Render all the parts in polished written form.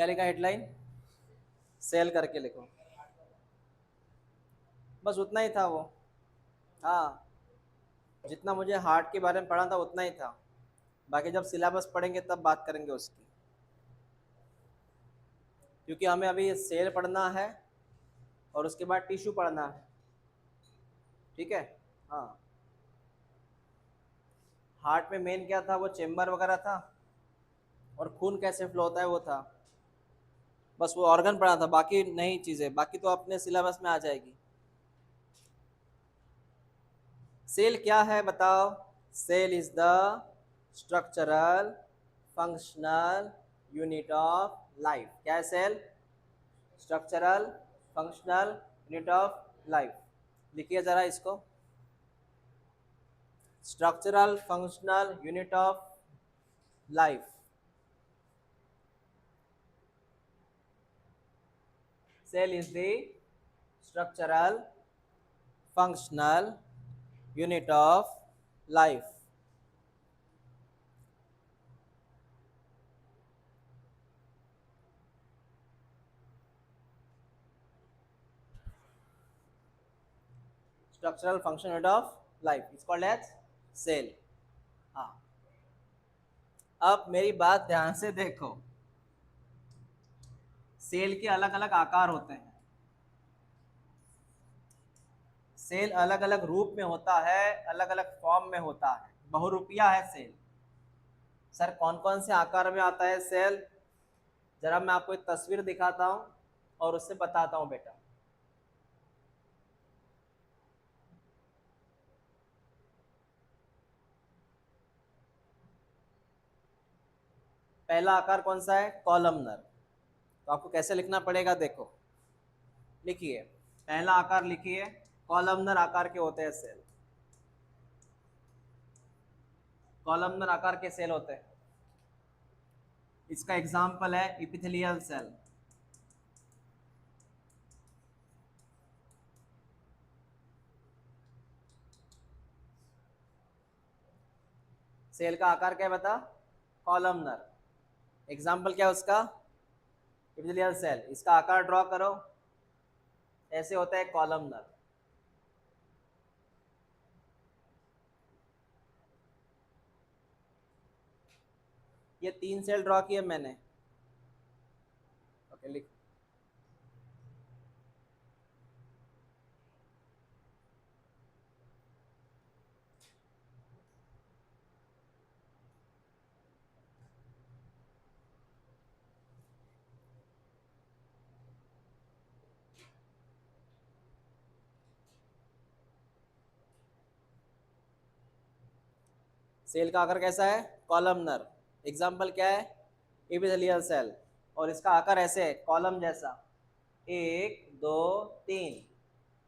क्या लिखा headline? Cell करके लिखो, बस उतना ही था वो। हाँ, जितना मुझे हार्ट के बारे में पढ़ा था उतना ही था, बाकी जब सिलेबस पढ़ेंगे तब बात करेंगे उसकी, क्योंकि हमें अभी सेल पढ़ना है और उसके बाद टिश्यू पढ़ना है। ठीक है। हाँ, हार्ट में मेन क्या था, वो चेम्बर वगैरह था, और खून कैसे फ्लो होता है वो था। बस वो ऑर्गन पढ़ा था, बाकी नहीं चीज़ें, बाकी तो अपने सिलेबस में आ जाएगी। सेल क्या है बताओ? Cell is the structural functional unit of life. क्या है cell? Structural functional unit of life. लिखिए जरा इसको, structural functional unit of life. Cell is the structural functional unit of life. Structural functional unit of life is called as cell. हाँ, अब मेरी बात ध्यान से देखो, सेल के अलग अलग आकार होते हैं, सेल अलग अलग रूप में होता है, अलग अलग फॉर्म में होता है, बहुरूपिया है सेल। सर कौन कौन से आकार में आता है सेल? जरा मैं आपको एक तस्वीर दिखाता हूँ और उससे बताता हूँ बेटा। पहला आकार कौन सा है? कॉलमनर। तो आपको कैसे लिखना पड़ेगा देखो, लिखिए, पहला आकार लिखिए, कॉलमनर आकार के होते हैं सेल, कॉलमनर आकार के सेल होते हैं। इसका एग्जाम्पल है इपिथेलियल सेल। सेल का आकार क्या है बता? कॉलमनर। एग्जाम्पल क्या है उसका? Epithelial cell. इसका आकार ड्रॉ करो, ऐसे होता है कॉलमनर। ये 3 सेल ड्रॉ किए मैंने। ओके लिख। सेल का आकार कैसा है? कॉलमनर। एग्जाम्पल क्या है? Epithelial cell. और इसका आकार ऐसे है, कॉलम जैसा, 1 2 3।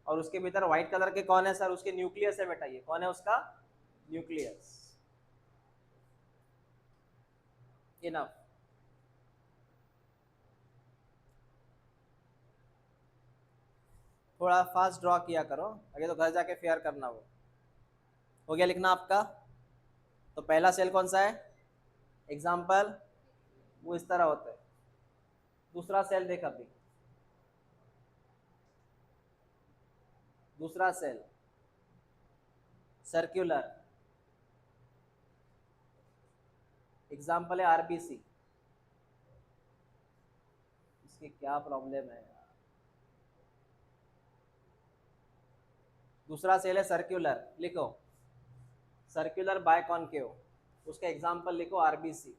और उसके भीतर व्हाइट कलर के कौन है सर? उसके न्यूक्लियस है बेटा। ये कौन है उसका? न्यूक्लियस। इनफ। थोड़ा फास्ट ड्रॉ किया करो, आगे तो घर जाके फेयर करना। वो हो गया लिखना आपका? तो पहला सेल कौन सा है? एग्जाम्पल, वो इस तरह होता है। दूसरा सेल देख अभी, दूसरा सेल सर्कुलर। एग्जाम्पल है आरबीसी। इसकी क्या प्रॉब्लम है यार? दूसरा सेल है सर्कुलर, लिखो सर्कुलर बायकॉन्केव, उसका एग्जाम्पल लिखो आरबीसी।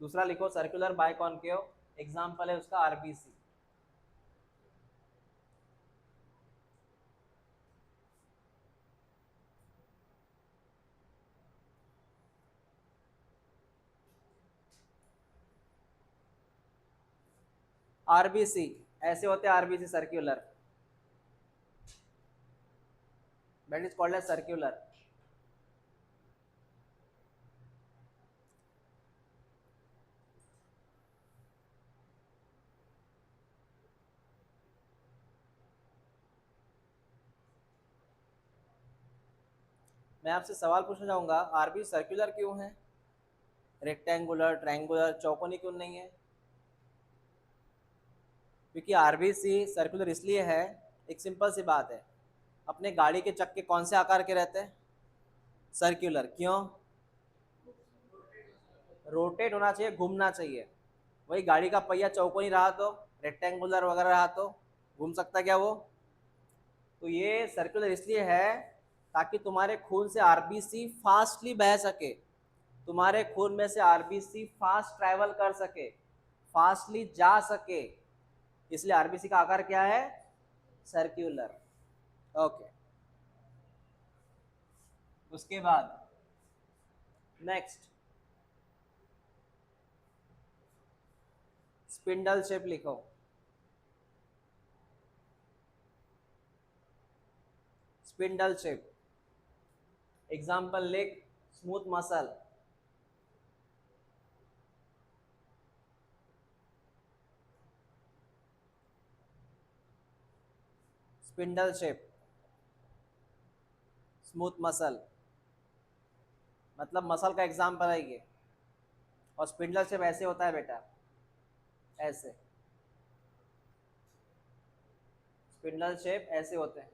दूसरा लिखो सर्कुलर बायकॉन्केव, एग्जाम्पल है उसका आरबीसी। आरबीसी ऐसे होते हैं, RBC circular, that is called as circular. मैं आपसे सवाल पूछना चाहूंगा, आरबी सर्कुलर क्यों है? रेक्टेंगुलर, ट्रायंगुलर, चौकोनी क्यों नहीं है? क्योंकि आरबीसी सर्कुलर इसलिए है, एक सिंपल सी बात है, अपने गाड़ी के चक्के कौन से आकार के रहते हैं? सर्कुलर। क्यों? रोटेट होना चाहिए, घूमना चाहिए। वही गाड़ी का पहिया चौकोनी रहा तो, रेक्टेंगुलर वगैरह रहा तो घूम सकता क्या वो? तो ये सर्कुलर इसलिए है ताकि तुम्हारे खून से आरबीसी फास्टली बह सके, तुम्हारे खून में से आरबीसी फास्ट ट्रैवल कर सके, फास्टली जा सके, इसलिए आरबीसी का आकार क्या है? सर्कुलर। ओके। उसके बाद नेक्स्ट स्पिंडल शेप लिखो। स्पिंडल शेप एग्जाम्पल लिख। Smooth muscle, spindle shape, smooth muscle, मतलब मसल का एग्जाम्पल है ये। और स्पिंडल शेप ऐसे होता है बेटा, ऐसे। स्पिंडल शेप ऐसे होते हैं।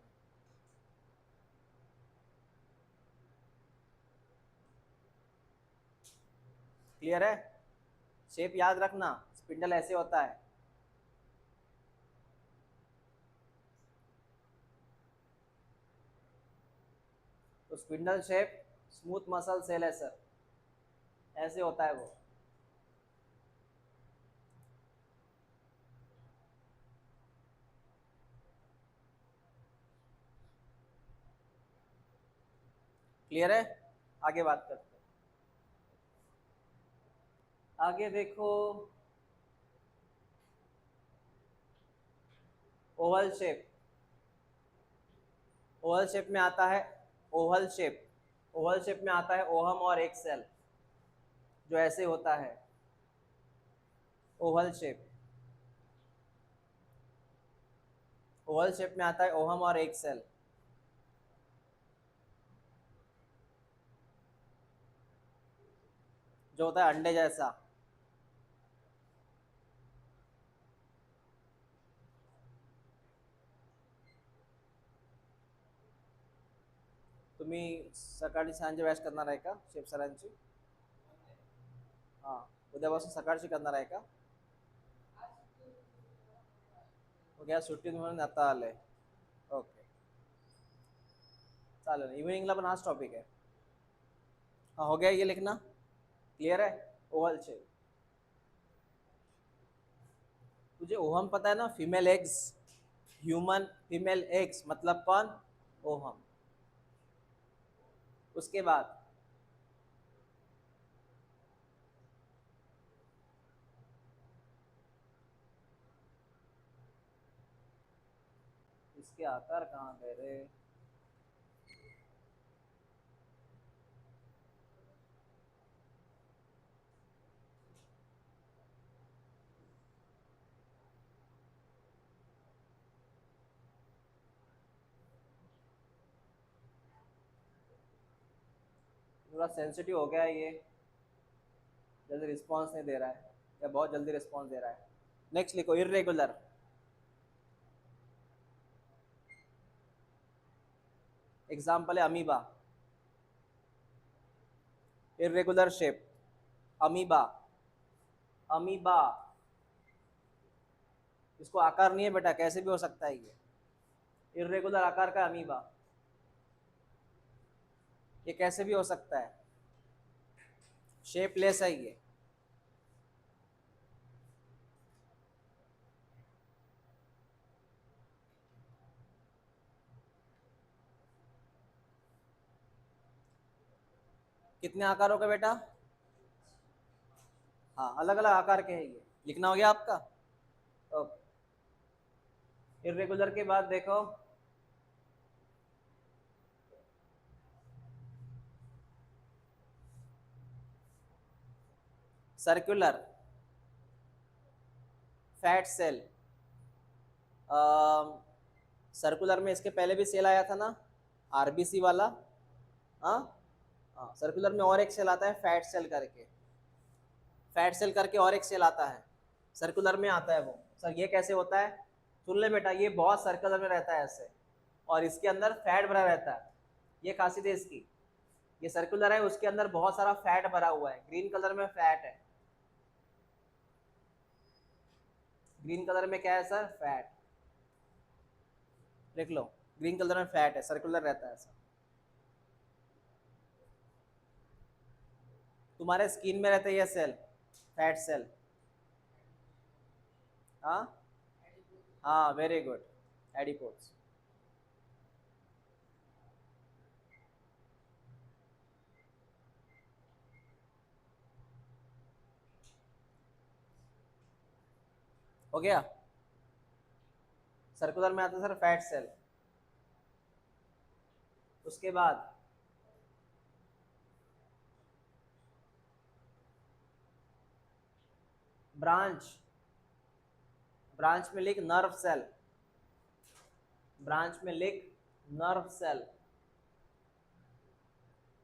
क्लियर है? शेप याद रखना, स्पिंडल ऐसे होता है। तो spindle shape smooth muscle cell है सर, ऐसे होता है वो। क्लियर है? आगे बात करते हैं। आगे देखो, ओवल शेप। ओवल शेप में आता है, ओवल शेप, ओवल शेप में आता है ओहम और एक सेल, जो ऐसे होता है। ओवल शेप, ओवल शेप में आता है ओहम और एक सेल, जो होता है अंडे जैसा। तुम्ही सकाळी सांजे वॅश करणार आहे का शेफ सरांची? हां, उद्यापासून सकाळची करणार आहे का? उद्या सुट्टी म्हणून आता आलंय. ओके, चालेल. इव्हिनिंगला पण हाच टॉपिक आहे. हाँ हो गया ये लिखना? क्लियर है? Oval shape. तुझे ओहम पता है ना? Female eggs, human female eggs मतलब कौन? ओहम। उसके बाद इसके आकार कहाँ गए रे? थोड़ा सेंसिटिव हो गया है ये, जल्दी रिस्पॉन्स नहीं दे रहा है, या बहुत जल्दी रिस्पॉन्स दे रहा है। नेक्स्ट लिखो, इरेगुलर। एग्जाम्पल है amoeba, irregular shape. Amoeba, amoeba, इसको आकार नहीं है बेटा, कैसे भी हो सकता है ये। इरेगुलर आकार का अमीबा, ये कैसे भी हो सकता है, शेपलेस है ये। कितने आकारों का बेटा? हाँ, अलग अलग आकार के हैं ये। लिखना हो गया आपका? ओके। इरेगुलर के बाद देखो, सर्कुलर, फैट सेल। सर्कुलर में इसके पहले भी सेल आया था ना, आरबीसी वाला। हाँ हाँ, सर्कुलर में और एक सेल आता है फैट सेल करके, फैट सेल करके और एक सेल आता है, सर्कुलर में आता है वो। सर ये कैसे होता है? सुन ले बेटा, ये बहुत सर्कुलर में रहता है ऐसे, और इसके अंदर फैट भरा रहता है। ये खासियत है इसकी, ये सर्कुलर है, उसके अंदर बहुत सारा फैट भरा हुआ है, ग्रीन कलर में फैट है। ग्रीन कलर में क्या है सर? फैट। देख लो, ग्रीन कलर में फैट है, सर्कुलर रहता है ऐसा। तुम्हारे स्किन में रहते हैं ये सेल, फैट सेल। हाँ हाँ, वेरी गुड, एडिपोज। हो गया? सर्कुलर में आता है सर फैट सेल। उसके बाद ब्रांच, ब्रांच में लिख नर्व सेल, ब्रांच में लिख नर्व सेल।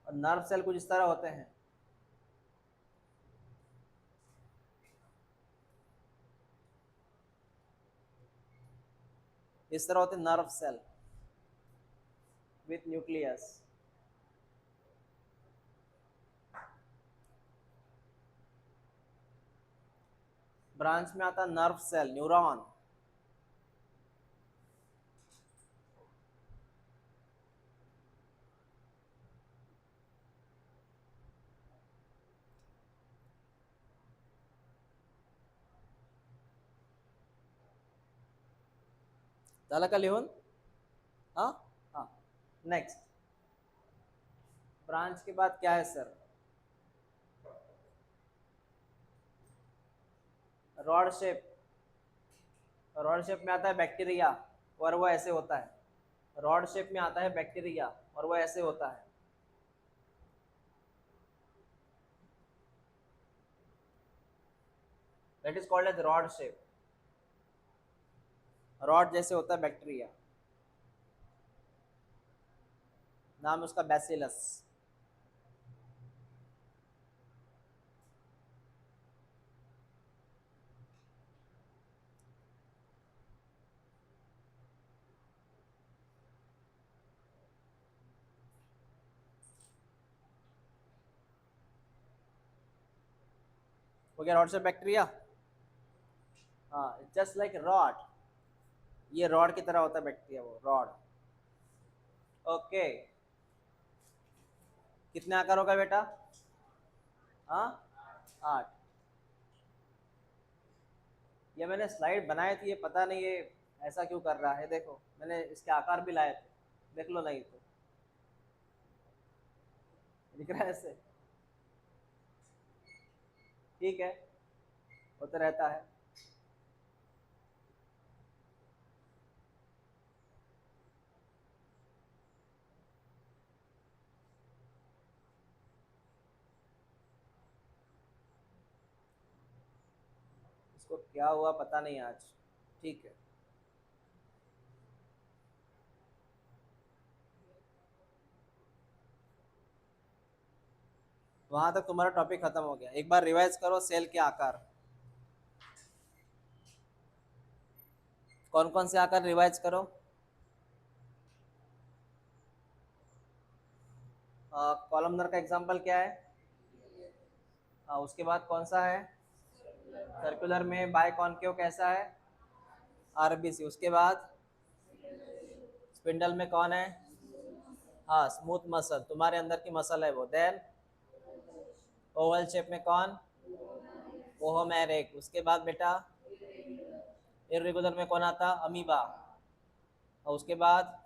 और नर्व सेल कुछ इस तरह होते हैं, इस तरह होते हैं nerve cell with nucleus. Branch में आता है नर्व सेल, न्यूरॉन। झालं का लिहून? हाँ हाँ। नेक्स्ट, ब्रांच के बाद क्या है sir? Rod shape. Rod shape में आता है बैक्टीरिया, और वो ऐसे होता है। रॉड शेप में आता है बैक्टीरिया, और वो ऐसे होता है। That is called as rod shape. Rod जैसे होता है बैक्टीरिया, नाम उसका बैसिलस। हो गया रॉड शेप बैक्टीरिया। हाँ, जस्ट लाइक रॉड, ये रॉड की तरह होता है बैक्टीरिया, वो रॉड। ओके, कितने आकार होगा बेटा? हाँ, 8। ये मैंने स्लाइड बनाई थी, ये पता नहीं ये ऐसा क्यों कर रहा है। देखो, मैंने इसके आकार भी लाए थे, देख लो नहीं तो। दिख रहा है ऐसे? ठीक है, होता रहता है। इसको क्या हुआ पता नहीं आज। ठीक है, वहां तक तुम्हारा टॉपिक खत्म हो गया। एक बार रिवाइज करो सेल के आकार, कौन कौन से आकार रिवाइज करो। कॉलमनर का एग्जांपल क्या है? उसके बाद कौन सा है? सर्कुलर में बाय कॉनकेव कैसा है? आरबीसी। उसके बाद स्पिंडल में कौन है? हाँ, स्मूथ मसल, तुम्हारे अंदर की मसल है वो। देन ओवल शेप में कौन? ओहोमेरिक। उसके बाद बेटा इर्रेगुलर में कौन आता? अमीबा। और उसके बाद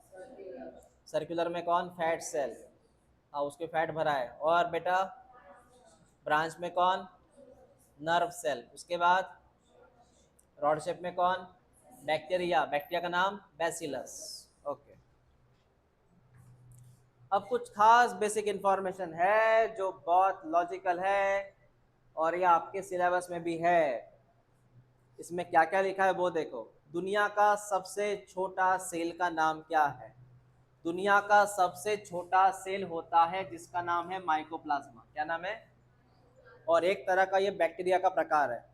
सर्कुलर में कौन? Fat cell. हाँ, उसके फैट भरा है। और बेटा ब्रांच में कौन? Nerve cell. उसके बाद रॉड शेप में कौन? बैक्टीरिया, बैक्टीरिया का नाम बैसिलस। ओके, अब कुछ खास बेसिक इंफॉर्मेशन है जो बहुत लॉजिकल है, और ये आपके सिलेबस में भी है। इसमें क्या क्या लिखा है वो देखो। दुनिया का सबसे छोटा सेल का नाम क्या है? दुनिया का सबसे छोटा सेल होता है जिसका नाम है माइकोप्लाज्मा। क्या नाम है? और एक तरह का ये बैक्टीरिया का प्रकार है।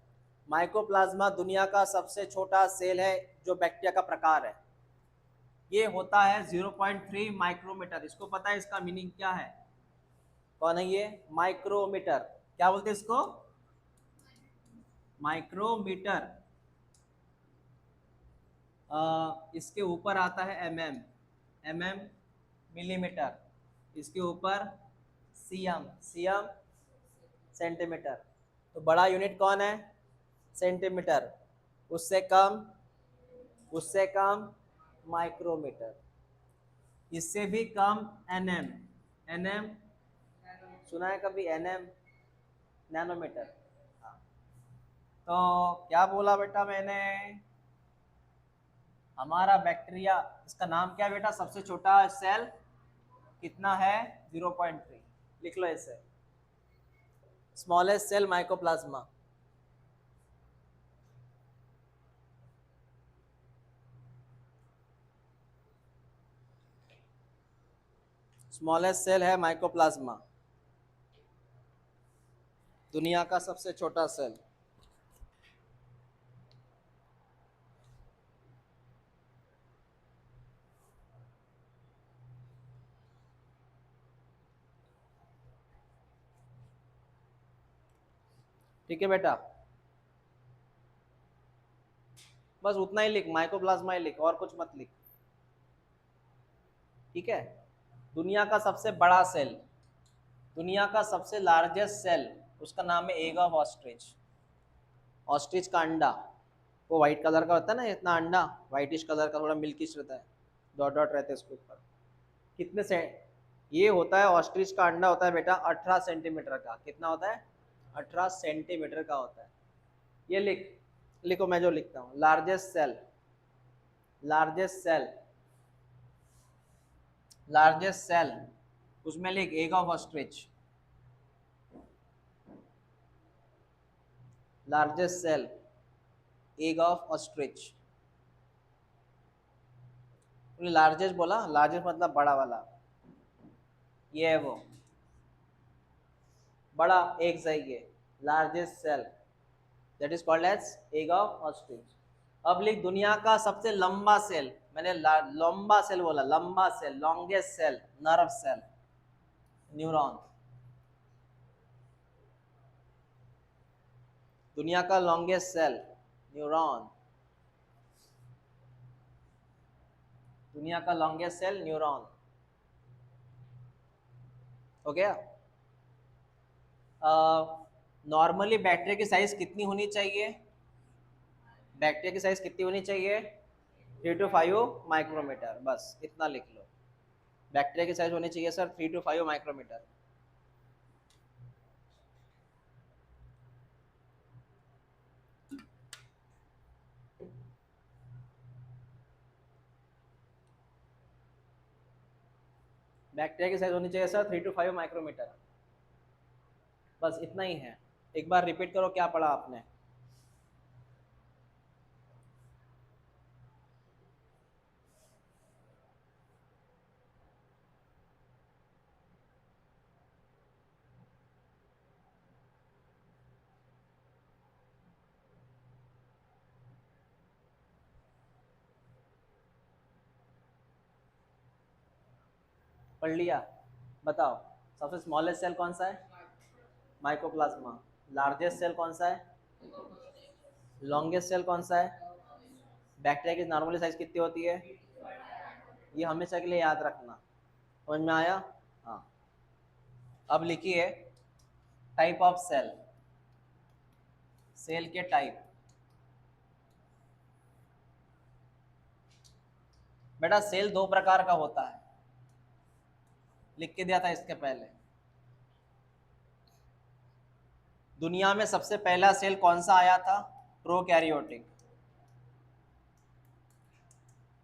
माइकोप्लाज्मा दुनिया का सबसे छोटा सेल है जो बैक्टीरिया का प्रकार है। ये होता है 0.3 माइक्रोमीटर। इसको पता है इसका मीनिंग क्या है? कौन है ये? माइक्रोमीटर। क्या बोलते हैं इसको? माइक्रोमीटर। इसके ऊपर आता है एमएम, एमएम मिलीमीटर, इसके ऊपर सीएम, सीएम सेंटीमीटर। तो बड़ा यूनिट कौन है? सेंटीमीटर। उससे कम, उससे कम माइक्रोमीटर, इससे भी कम एनएम, एनएम सुना है कभी? NM nanometre. हाँ। तो क्या बोला बेटा मैंने? हमारा बैक्टीरिया, इसका नाम क्या है बेटा? सबसे छोटा सेल कितना है? 0.3। लिख लो इसे, smallest cell mycoplasma. Smallest cell है माइकोप्लाज्मा, दुनिया का सबसे छोटा सेल। ठीक है बेटा, बस उतना ही लिख, माइकोप्लाज्मा ही लिख, और कुछ मत लिख। ठीक है। दुनिया का सबसे बड़ा सेल, दुनिया का सबसे लार्जेस्ट सेल, उसका नाम है एग ऑफ ऑस्ट्रिच। ऑस्ट्रिच का अंडा, वो व्हाइट कलर का होता है ना, इतना अंडा व्हाइटिश कलर का, थोड़ा मिल्किश रहता है, डॉट डॉट रहते हैं उसके ऊपर। कितने से ये होता है? ऑस्ट्रिच का अंडा होता है बेटा 18 सेंटीमीटर का। कितना होता है? 18 सेंटीमीटर का होता है। ये लिख, लिखो मैं जो लिखता हूँ, largest cell, largest cell, largest cell, उसमें लिख egg of ostrich, largest cell egg of ostrich. Largest बोला, लार्जेस्ट मतलब बड़ा वाला, ये है वो बड़ा एग चाहिए, largest cell, that is called as egg of ostrich. अब लिख दुनिया का सबसे लंबा सेल, मैंने लंबा सेल बोला, लंबा cell, longest cell, nerve cell, neuron. दुनिया का लॉन्गेस्ट सेल न्यूरॉन, दुनिया का लॉन्गेस्ट सेल न्यूरॉन। हो गया? नॉर्मली बैक्टीरिया की साइज कितनी होनी चाहिए? बैक्टीरिया की साइज कितनी होनी चाहिए? 3 to 5 माइक्रोमीटर, बस इतना लिख लो। बैक्टीरिया की साइज होनी चाहिए सर 3 to 5 माइक्रोमीटर। बैक्टीरिया की साइज होनी चाहिए सर 3 to 5 माइक्रोमीटर, बस इतना ही है। एक बार रिपीट करो क्या पढ़ा आपने। पढ़ लिया? बताओ, सबसे स्मॉलेस्ट सेल कौन सा है? माइकोप्लाज्मा। लार्जेस्ट सेल कौन सा है? लॉन्गेस्ट सेल कौन सा है? बैक्टीरिया की नॉर्मली साइज कितनी होती है? ये हमेशा के लिए याद रखना। समझ में आया? हाँ। अब लिखिए टाइप ऑफ सेल, सेल के टाइप। बेटा सेल दो प्रकार का होता है, लिख के दिया था इसके पहले। दुनिया में सबसे पहला सेल कौन सा आया था? प्रोकैरियोटिक।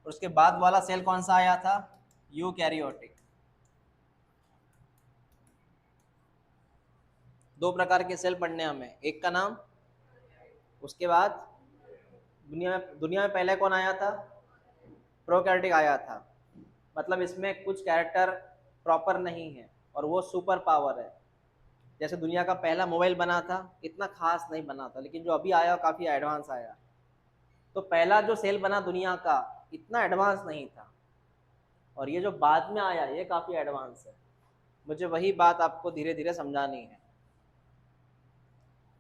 उसके बाद वाला सेल कौन सा आया था? यूकैरियोटिक। दो प्रकार के सेल पढ़ने हमें, एक का नाम, उसके बाद दुनिया में पहले कौन आया था? प्रोकैरियोटिक आया था। मतलब इसमें कुछ कैरेक्टर प्रॉपर नहीं है और वो सुपर पावर है। जैसे दुनिया का पहला मोबाइल बना था, इतना खास नहीं बना था, लेकिन जो अभी आया काफ़ी एडवांस आया। तो पहला जो सेल बना दुनिया का, इतना एडवांस नहीं था, और ये जो बाद में आया ये काफ़ी एडवांस है। मुझे वही बात आपको धीरे धीरे समझानी है।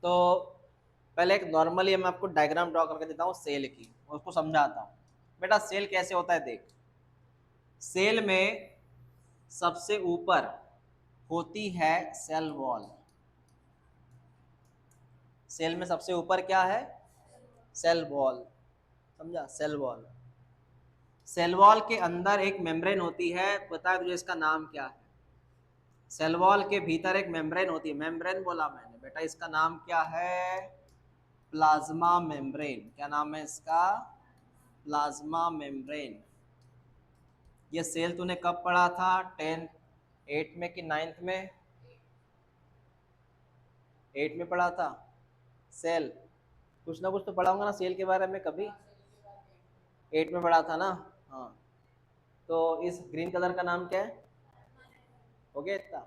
तो पहले एक नॉर्मली मैं आपको डायग्राम ड्रॉ करके देता हूँ सेल की, उसको समझाता हूँ। बेटा सेल कैसे होता है देख, सेल में सबसे ऊपर होती है सेल वॉल। सेल में सबसे ऊपर क्या है? सेल वॉल, समझा? Cell wall. सेल वॉल के अंदर एक मेम्ब्रेन होती है, पता है तुझे इसका नाम क्या है? सेल वॉल के भीतर एक मेम्ब्रेन होती है, मेम्ब्रेन बोला मैंने बेटा, इसका नाम क्या है? Plasma membrane. क्या नाम है इसका? Plasma membrane. ये सेल तूने कब पढ़ा था? 10th 8 में कि 9th में? 8 में पढ़ा था सेल। कुछ ना कुछ तो पढ़ा होगा ना सेल के बारे में कभी, 8 में पढ़ा था ना? हाँ। तो इस ग्रीन कलर का नाम क्या है? हो गया इतना।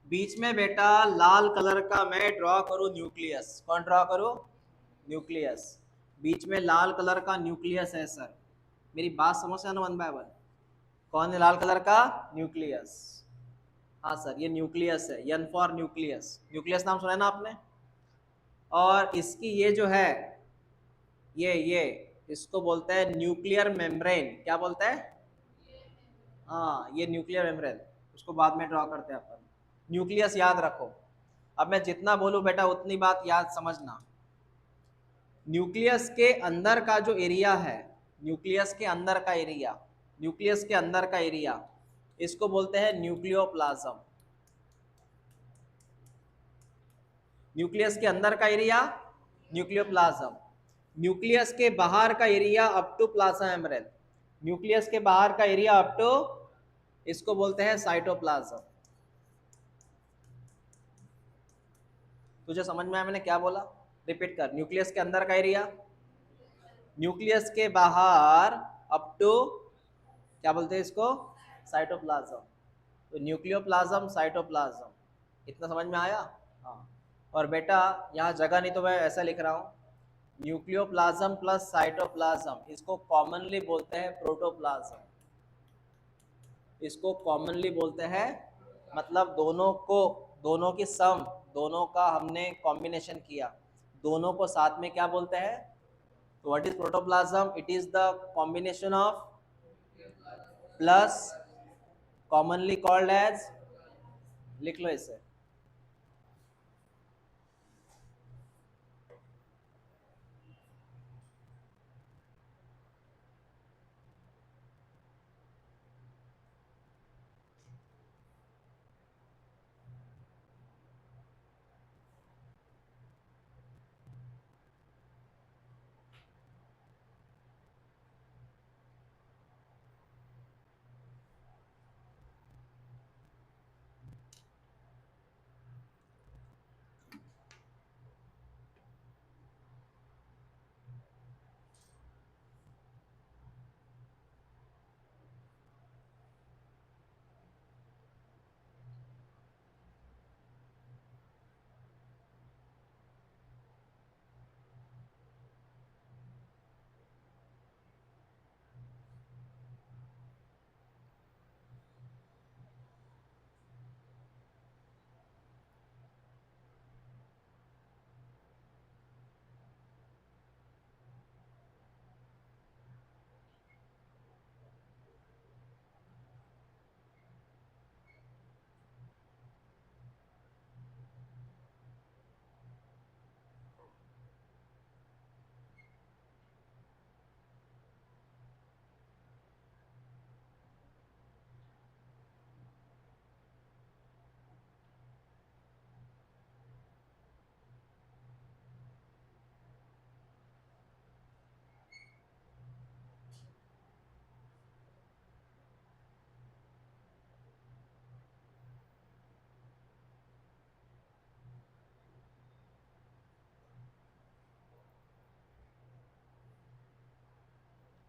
बीच में बेटा लाल कलर का मैं ड्रॉ करूं न्यूक्लियस, कौन ड्रॉ करूं? न्यूक्लियस। बीच में लाल कलर का न्यूक्लियस है सर, मेरी बात समझ से आना वन बाय वन। कौन है लाल कलर का? न्यूक्लियस। हाँ सर ये न्यूक्लियस है, एन फॉर न्यूक्लियस। न्यूक्लियस नाम सुना है ना आपने? और इसकी ये जो है, ये इसको बोलते हैं न्यूक्लियर मेम्ब्रेन। क्या बोलते हैं? हाँ ये न्यूक्लियर मेम्ब्रेन, उसको बाद में ड्रॉ करते हैं अपन। न्यूक्लियस याद रखो, अब मैं जितना बोलूं बेटा उतनी बात याद समझना। न्यूक्लियस के अंदर का जो एरिया है, न्यूक्लियस के अंदर का एरिया, न्यूक्लियस के अंदर का एरिया, इसको बोलते हैं न्यूक्लियोप्लाज्म। न्यूक्लियस के अंदर का एरिया न्यूक्लियोप्लाज्म। न्यूक्लियस के बाहर का area up to plasma membrane. Nucleus के बाहर का एरिया अप टू, इसको बोलते हैं साइटोप्लाज्म। तुझे समझ में आया मैंने क्या बोला? रिपीट कर। न्यूक्लियस के अंदर का एरिया, न्यूक्लियस के बाहर अप टू, क्या बोलते हैं इसको? साइटोप्लाज्म। तो न्यूक्लियोप्लाज्म, साइटोप्लाज्म, इतना समझ में आया? हाँ। और बेटा यहाँ जगह नहीं तो मैं ऐसा लिख रहा हूँ, न्यूक्लियोप्लाज्म प्लस साइटोप्लाज्म, इसको कॉमनली बोलते हैं प्रोटोप्लाज्म। इसको कॉमनली बोलते हैं, मतलब दोनों को, दोनों की सम, दोनों का हमने कॉम्बिनेशन किया, दोनों को साथ में क्या बोलते हैं? तो what is protoplasm? It is the combination of plus, commonly called as, लिख लो इसे।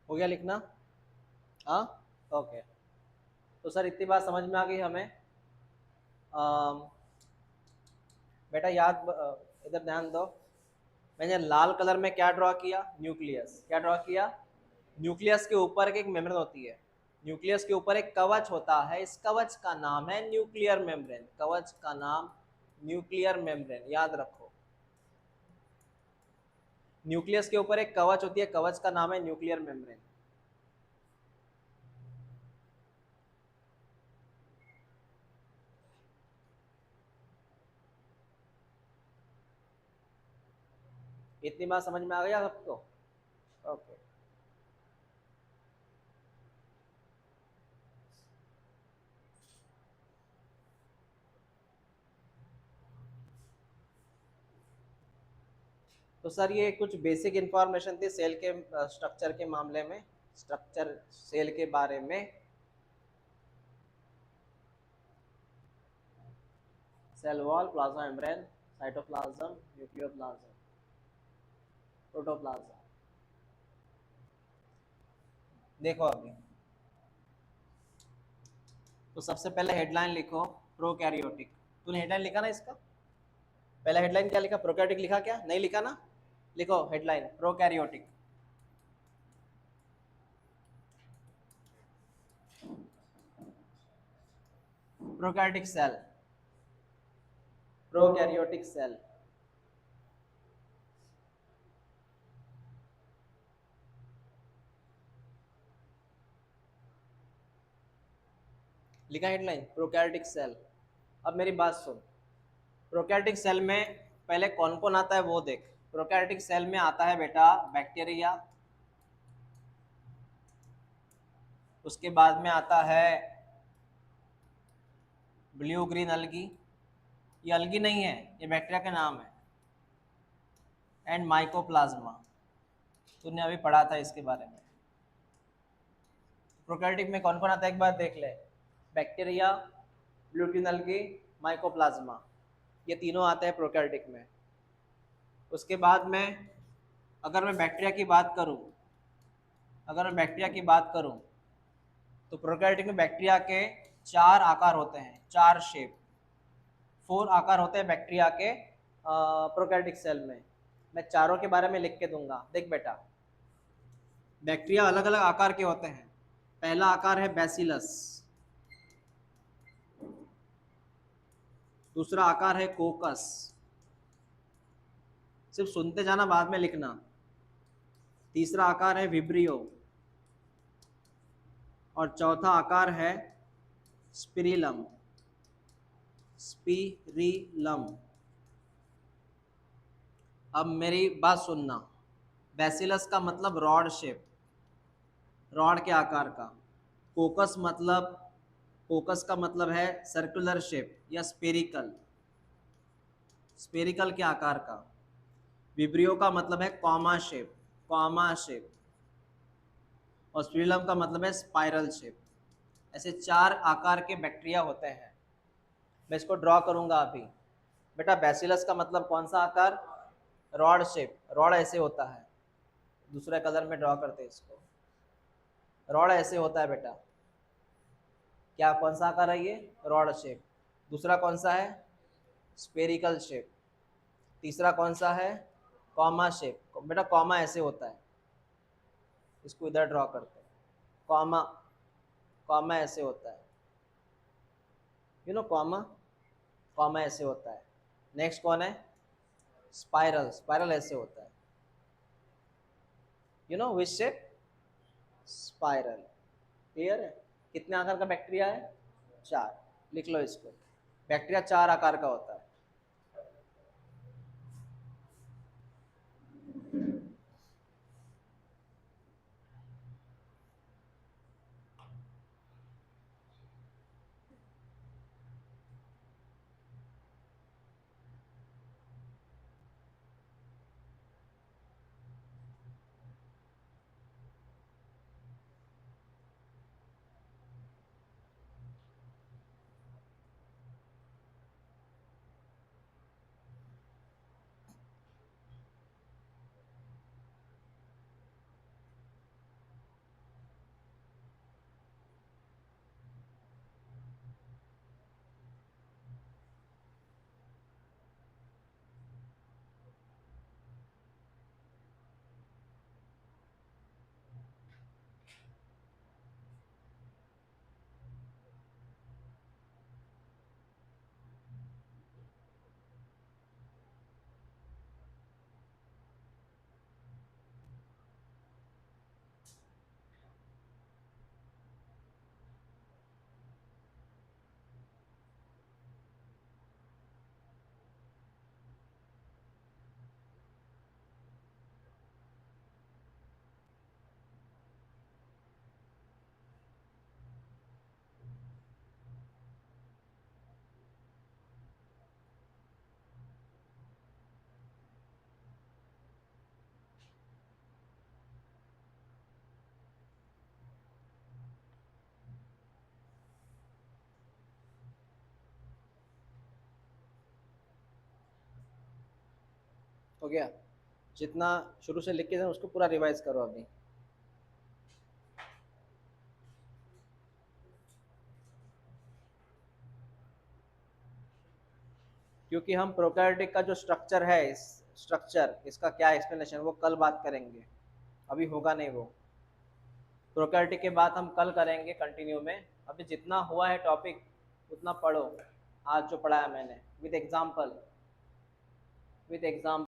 हो गया लिखना? हाँ ओके। तो सर इतनी बात समझ में आ गई हमें बेटा इधर ध्यान दो। मैंने लाल कलर में क्या ड्रॉ किया? न्यूक्लियस। क्या ड्रॉ किया? न्यूक्लियस के ऊपर एक मेम्ब्रेन होती है, न्यूक्लियस के ऊपर एक कवच होता है, इस कवच का नाम है न्यूक्लियर मेम्ब्रेन। कवच का नाम न्यूक्लियर मेम्ब्रेन, याद रखो। न्यूक्लियस के ऊपर एक कवच होती है, कवच का नाम है न्यूक्लियर मेम्ब्रेन। इतनी बात समझ में आ गया सबको? ओके। तो सर ये कुछ बेसिक इंफॉर्मेशन थी सेल के स्ट्रक्चर के मामले में, स्ट्रक्चर सेल के बारे में। Cell wall, plasma membrane, cytoplasm, nucleoplasm, protoplasm. देखो अभी, तो सबसे पहले हेडलाइन लिखो प्रोकैरियोटिक। तूने हेडलाइन लिखा ना इसका? पहला हेडलाइन क्या लिखा? प्रोकैरियोटिक लिखा क्या? नहीं लिखा ना? लिखो headline prokaryotic. Prokaryotic cell, prokaryotic cell. लिखा हेडलाइन प्रोकैरियोटिक सेल। अब मेरी बात सुन, प्रोकैरियोटिक सेल में पहले कौन कौन आता है वो देख। प्रोकैरियोटिक सेल में आता है बेटा बैक्टीरिया, उसके बाद में आता है ब्लू ग्रीन अलगी, ये अलगी नहीं है, ये बैक्टीरिया का नाम है, एंड माइकोप्लाज्मा। तूने अभी पढ़ा था इसके बारे में। प्रोकैरियोटिक में कौन कौन आता है एक बार देख ले। बैक्टीरिया, ब्लू ग्रीन अलगी, माइकोप्लाज्मा, ये तीनों आते हैं प्रोकैरियोटिक में। उसके बाद में अगर मैं बैक्टीरिया की बात करूं, अगर मैं बैक्टीरिया की बात करूं तो प्रोकैरियोटिक में बैक्टीरिया के 4 आकार होते हैं, 4 शेप, 4 आकार होते हैं बैक्टीरिया के प्रोकैरियोटिक सेल में। मैं चारों के बारे में लिख के दूंगा, देख बेटा। बैक्टीरिया अलग अलग आकार के होते हैं। पहला आकार है बैसिलस, दूसरा आकार है कोकस, सिर्फ सुनते जाना बाद में लिखना। तीसरा आकार है विब्रियो, और चौथा आकार है स्पिरिलम, स्पिरिलम। अब मेरी बात सुनना, बैसिलस का मतलब रॉड शेप, रॉड के आकार का। कोकस मतलब, कोकस का मतलब है सर्कुलर शेप या स्पेरिकल, स्पेरिकल के आकार का। विब्रियो का मतलब है कॉमा शेप, कॉमा शेप। और स्पिरिलम का मतलब है स्पाइरल शेप। ऐसे 4 आकार के बैक्टीरिया होते हैं। मैं इसको ड्रॉ करूंगा अभी। बेटा बैसिलस का मतलब कौन सा आकार? रॉड शेप, रॉड ऐसे होता है। दूसरे कलर में ड्रॉ करते हैं इसको। रॉड ऐसे होता है बेटा। क्या कौन सा आकार है ये? Rod shape. दूसरा कौन सा है? Spherical shape. तीसरा कौन सा है? Comma shape. बेटा कॉमा ऐसे होता है, इसको इधर ड्रॉ करते हैं। कॉमा, कॉमा ऐसे होता है, यू नो कॉमा, कॉमा ऐसे होता है। नेक्स्ट कौन है? स्पाइरल, स्पाइरल ऐसे होता है, you know which shape? Spiral. Clear है? कितने आकार का बैक्टीरिया है? 4। लिख लो इसको, बैक्टीरिया 4 आकार का होता है। हो गया? जितना शुरू से लिख के थे उसको पूरा रिवाइज करो अभी। क्योंकि हम प्रोकैरियोटिक का जो स्ट्रक्चर है, इस स्ट्रक्चर इसका क्या एक्सप्लेनेशन वो कल बात करेंगे, अभी होगा नहीं वो। प्रोकैरियोटिक के बाद हम कल करेंगे कंटिन्यू में। अभी जितना हुआ है टॉपिक उतना पढ़ो, आज जो पढ़ाया मैंने, विद एग्जाम्पल।